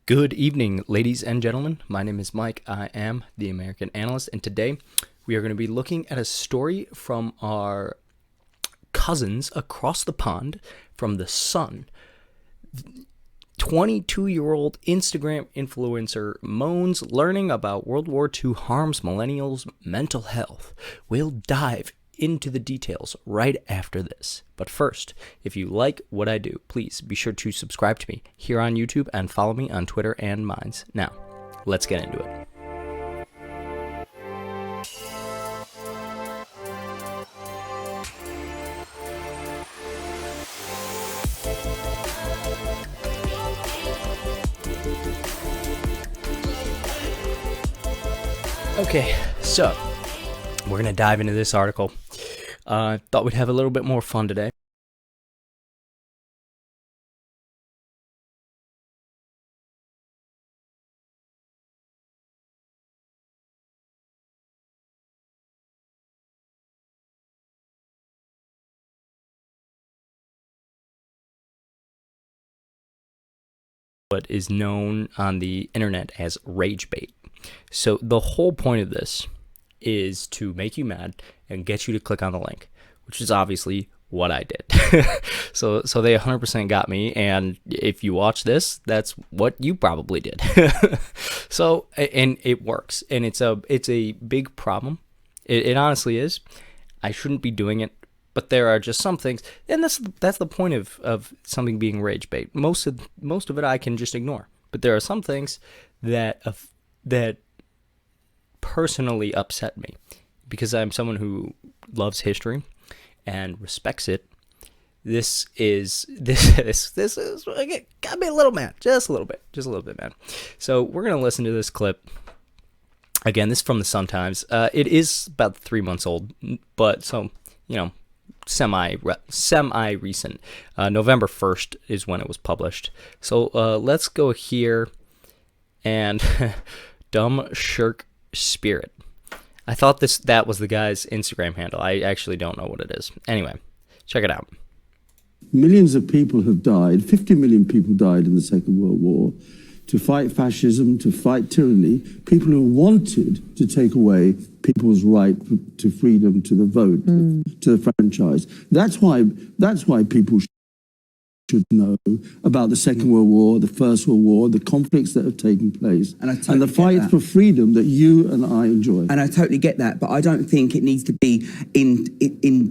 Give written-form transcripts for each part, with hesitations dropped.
Good evening, ladies and gentlemen. My name is Mike. I am the American Analyst, and today we are going to be looking at a story from our cousins across the pond from The Sun. 22-year-old Instagram influencer moans learning about World War II harms millennials' mental health. We'll dive into the details right after this. But first, if you like what I do, please be sure to subscribe to me here on YouTube and follow me on Twitter and Minds. Now, let's get into it. Okay, so we're going to dive into this article. Thought we'd have a little bit more fun today. What is known on the internet as rage bait. So the whole point of this is to make you mad and get you to click on the link, which is obviously what I did. So they 100% got me, and if you watch this, that's what you probably did. So, and it works, and it's a big problem. It honestly is. I shouldn't be doing it, but there are just some things, and that's the point of something being rage bait. Most of it I can just ignore, but there are some things that personally upset me because I'm someone who loves history and respects it. This is got me a little mad, just a little bit mad. So we're gonna listen to this clip again. This is from the Sun Times. It is about 3 months old, but so semi recent. November 1st is when it was published. So let's go here and Dumb Shirk Spirit. I thought that was the guy's Instagram handle. I actually don't know what it is. Anyway, check it out. Millions of people have died. 50 million people died in the Second World War to fight fascism, to fight tyranny. People who wanted to take away people's right to freedom, to the vote, to the franchise. That's why people should know about the Second World War, the First World War, the conflicts that have taken place, and the fight for freedom that you and I enjoy. And I totally get that, but I don't think it needs to be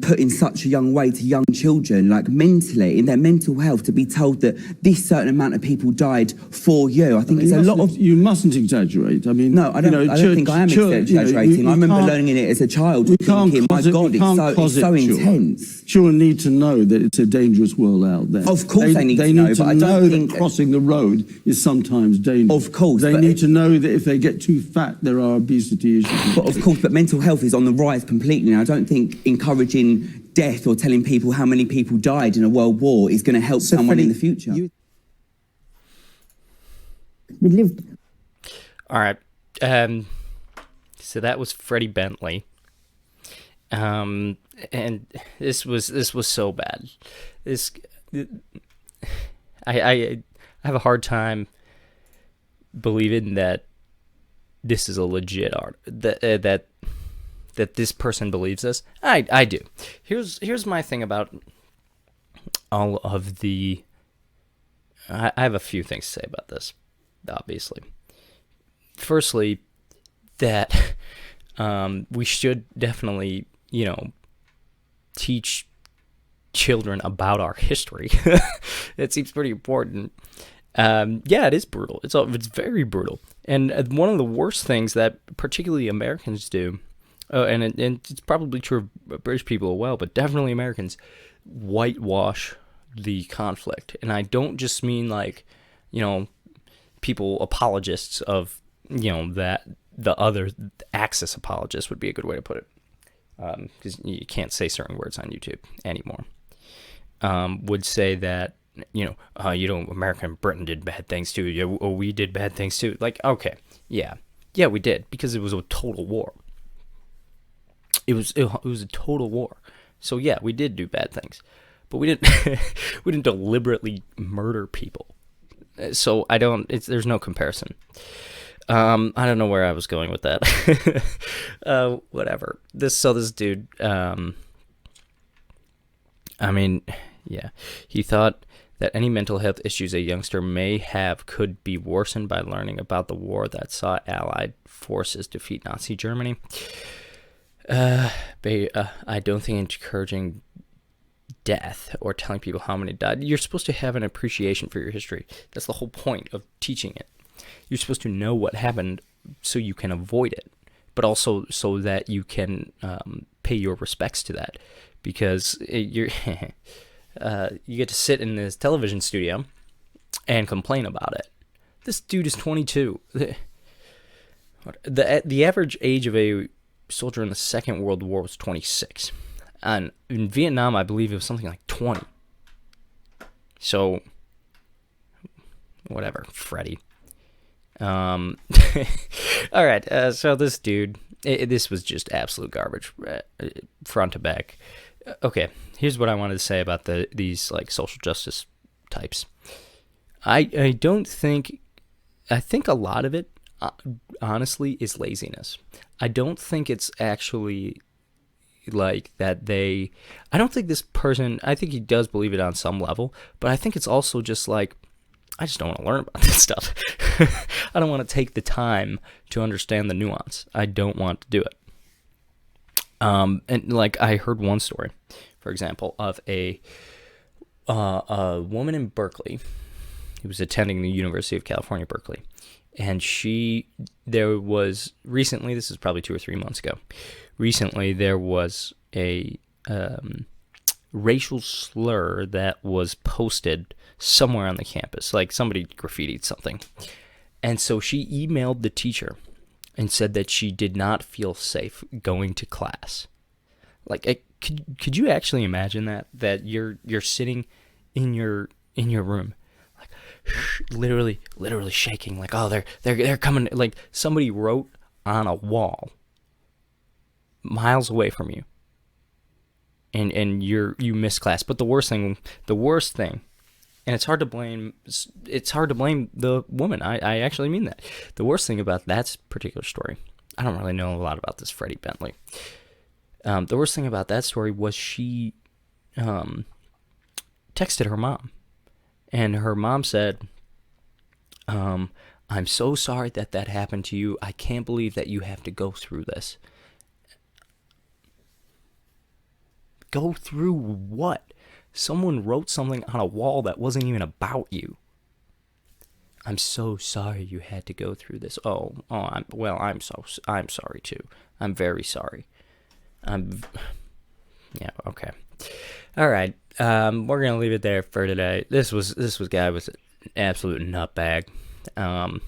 put in such a young way to young children, like mentally, in their mental health, to be told that this certain amount of people died for you. I think it's a lot of... You mustn't exaggerate. I mean... No, I don't think I am exaggerating. I remember learning it as a child, thinking, my God, it's so intense. Children need to know that it's a dangerous world out there. Of course they need to know, but I don't think that crossing the road is sometimes dangerous. Of course. They need to know that if they get too fat, there are obesity issues. But of course, but mental health is on the rise completely. And I don't think encouraging death or telling people how many people died in a world war is going to help someone in the future. We lived. All right. So that was Freddie Bentley. And this was so bad. I have a hard time believing that this is a legit art, that this person believes this. I do. Here's my thing about all of the... I have a few things to say about this, obviously. Firstly, that we should definitely, teach children about our history. It seems pretty important. Yeah, it is brutal. It's very brutal. And one of the worst things that particularly Americans do, and it's probably true of British people as well, but definitely Americans, whitewash the conflict. And I don't just mean like, people apologists of, that the other Axis apologists would be a good way to put it. Because you can't say certain words on YouTube anymore. Would say that, America and Britain did bad things too. Yeah, we did bad things too. Like, okay, yeah, we did, because it was a total war. It was a total war. So yeah, we did do bad things, but we didn't we didn't deliberately murder people. So there's no comparison. I don't know where I was going with that. Whatever. This dude, I mean, yeah, he thought that any mental health issues a youngster may have could be worsened by learning about the war that saw Allied forces defeat Nazi Germany. I don't think encouraging death or telling people how many died. You're supposed to have an appreciation for your history. That's the whole point of teaching it. You're supposed to know what happened so you can avoid it, but also so that you can pay your respects to that, because you get to sit in this television studio and complain about it. This dude is 22. The average age of a soldier in the Second World War was 26. And in Vietnam, I believe it was something like 20. So, whatever, Freddie. All right, so this dude, this was just absolute garbage, front to back. Okay, here's what I wanted to say about these like social justice types. I think a lot of it, honestly, is laziness. I don't think it's actually like that I don't think this person, I think he does believe it on some level, but I think it's also just like, I just don't want to learn about this stuff. I don't want to take the time to understand the nuance. I don't want to do it. And like I heard one story, for example, of a woman in Berkeley who was attending the University of California, Berkeley. And there was recently, this is probably 2 or 3 months ago, recently there was a racial slur that was posted somewhere on the campus. Like somebody graffitied something. And so she emailed the teacher and said that she did not feel safe going to class. Like, could you actually imagine that you're sitting in your room, like literally shaking, like, oh, they're coming, like somebody wrote on a wall miles away from you, and you missed class. But the worst thing, and it's hard to blame the woman. I actually mean that. The worst thing about that particular story, I don't really know a lot about this Freddie Bentley. The worst thing about that story was she texted her mom, and her mom said, I'm so sorry that happened to you. I can't believe that you have to go through this. Go through what? Someone wrote something on a wall that wasn't even about you. I'm so sorry you had to go through this. I'm sorry too. I'm very sorry. Yeah, okay. All right. We're gonna leave it there for today. This guy was an absolute nutbag. And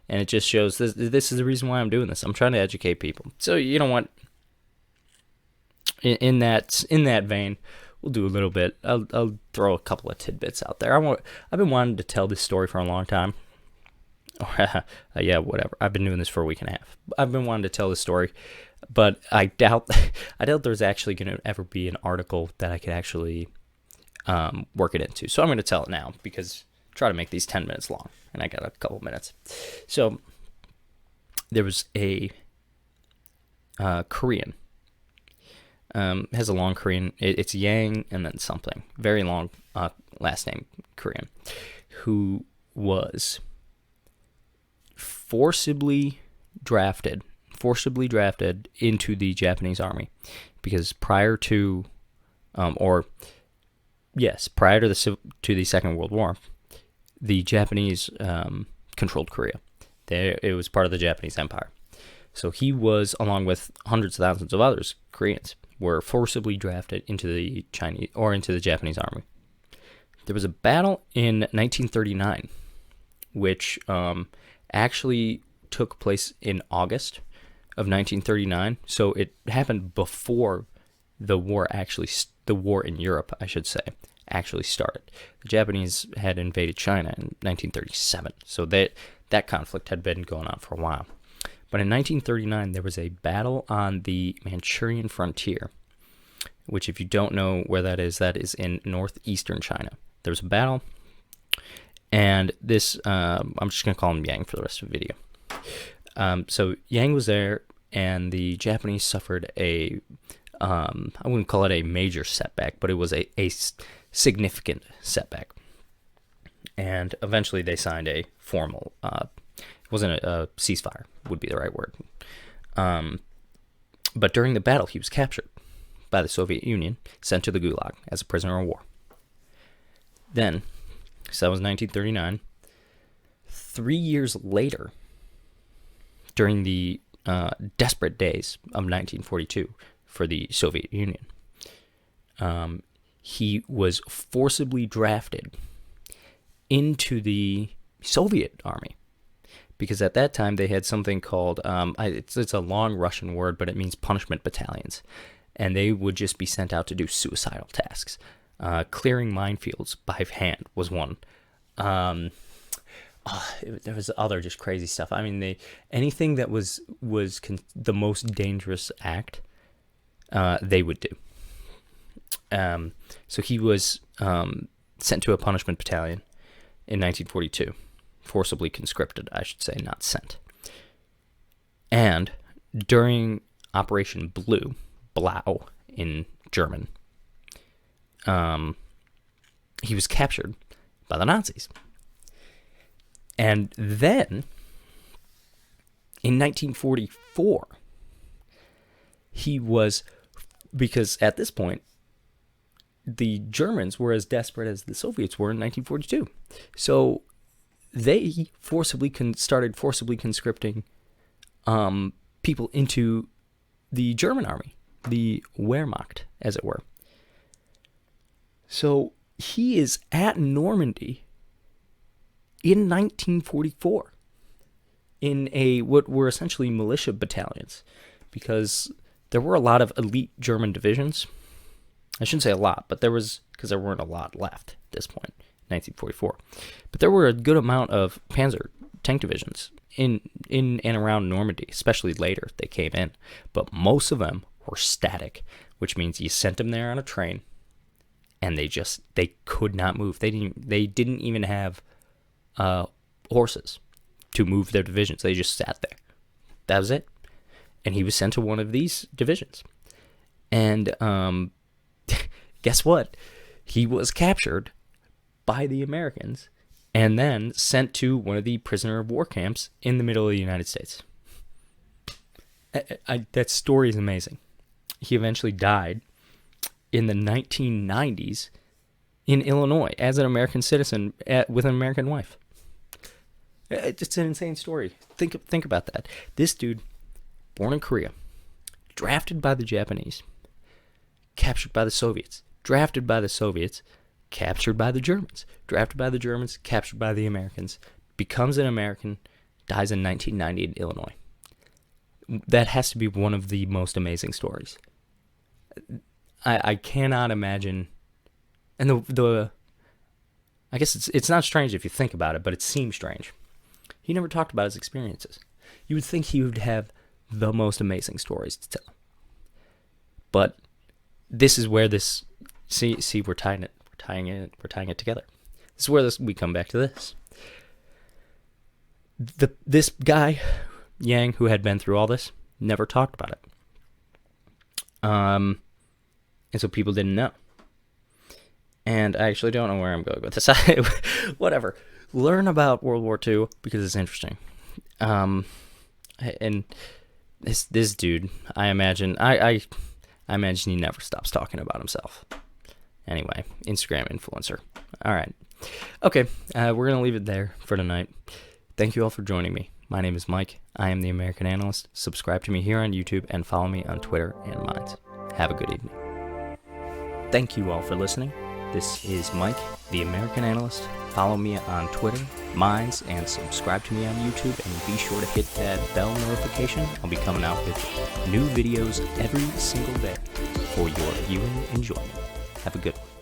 it just shows this is the reason why I'm doing this. I'm trying to educate people. So you know what? In that vein, we'll do a little bit. I'll throw a couple of tidbits out there. I've been wanting to tell this story for a long time. Yeah, whatever. I've been doing this for a week and a half. I've been wanting to tell this story, but I doubt there's actually going to ever be an article that I could actually work it into. So I'm going to tell it now, because try to make these 10 minutes long, and I got a couple minutes. So there was a Korean. Has a long Korean. It's Yang and then something. Very long last name, Korean, who was forcibly drafted into the Japanese army, because prior to the Second World War, the Japanese controlled Korea. It was part of the Japanese Empire. So he was, along with hundreds of thousands of others, Koreans, were forcibly drafted into the Japanese army. There was a battle in 1939, which actually took place in August of 1939. So it happened before the war in Europe, I should say, actually started. The Japanese had invaded China in 1937, so that conflict had been going on for a while. But in 1939, there was a battle on the Manchurian frontier, which, if you don't know where that is in northeastern China. There was a battle, And this, I'm just going to call him Yang for the rest of the video. So Yang was there, and the Japanese suffered I wouldn't call it a major setback, but it was a significant setback. And eventually they signed a formal, it wasn't a ceasefire, would be the right word. But during the battle, he was captured by the Soviet Union, sent to the Gulag as a prisoner of war. Then, so that was 1939, 3 years later, during the desperate days of 1942 for the Soviet Union, he was forcibly drafted into the Soviet army, because at that time they had something called, it's a long Russian word, but it means punishment battalions, and they would just be sent out to do suicidal tasks. Clearing minefields by hand was one. There was other just crazy stuff. I mean, anything that was the most dangerous act, they would do. So he was sent to a punishment battalion in 1942, forcibly conscripted, I should say, not sent. And during Operation Blau in German, he was captured by the Nazis. And then, in 1944, because at this point, the Germans were as desperate as the Soviets were in 1942. So they started forcibly conscripting people into the German army, the Wehrmacht, as it were. So he is at Normandy in 1944 in what were essentially militia battalions, because there were a lot of elite German divisions. I shouldn't say a lot, but because there weren't a lot left at this point, 1944. But there were a good amount of Panzer tank divisions in and around Normandy, especially later they came in. But most of them were static, which means you sent them there on a train, and they could not move. They didn't even have horses to move their divisions. They just sat there. That was it. And he was sent to one of these divisions. And guess what? He was captured by the Americans and then sent to one of the prisoner of war camps in the middle of the United States. That story is amazing. He eventually died in the 1990s in Illinois as an American citizen with an American wife. It's an insane story. Think about that. This dude, born in Korea, drafted by the Japanese, captured by the Soviets, drafted by the Soviets, captured by the Germans, drafted by the Germans, captured by the Americans, becomes an American, dies in 1990 in Illinois. That has to be one of the most amazing stories. I cannot imagine, and I guess it's not strange if you think about it, but it seems strange. He never talked about his experiences. You would think he would have the most amazing stories to tell. But this is where this, see, we're tying it together. This is where we come back to this. This guy, Yang, who had been through all this, never talked about it. And so people didn't know. And I actually don't know where I'm going with this. Whatever. Learn about World War II because it's interesting. And this dude, I imagine he never stops talking about himself. Anyway, Instagram influencer. All right. Okay, we're going to leave it there for tonight. Thank you all for joining me. My name is Mike. I am the American Analyst. Subscribe to me here on YouTube and follow me on Twitter and Minds. Have a good evening. Thank you all for listening. This is Mike, the American Analyst. Follow me on Twitter, Minds, and subscribe to me on YouTube. And be sure to hit that bell notification. I'll be coming out with new videos every single day for your viewing enjoyment. Have a good one.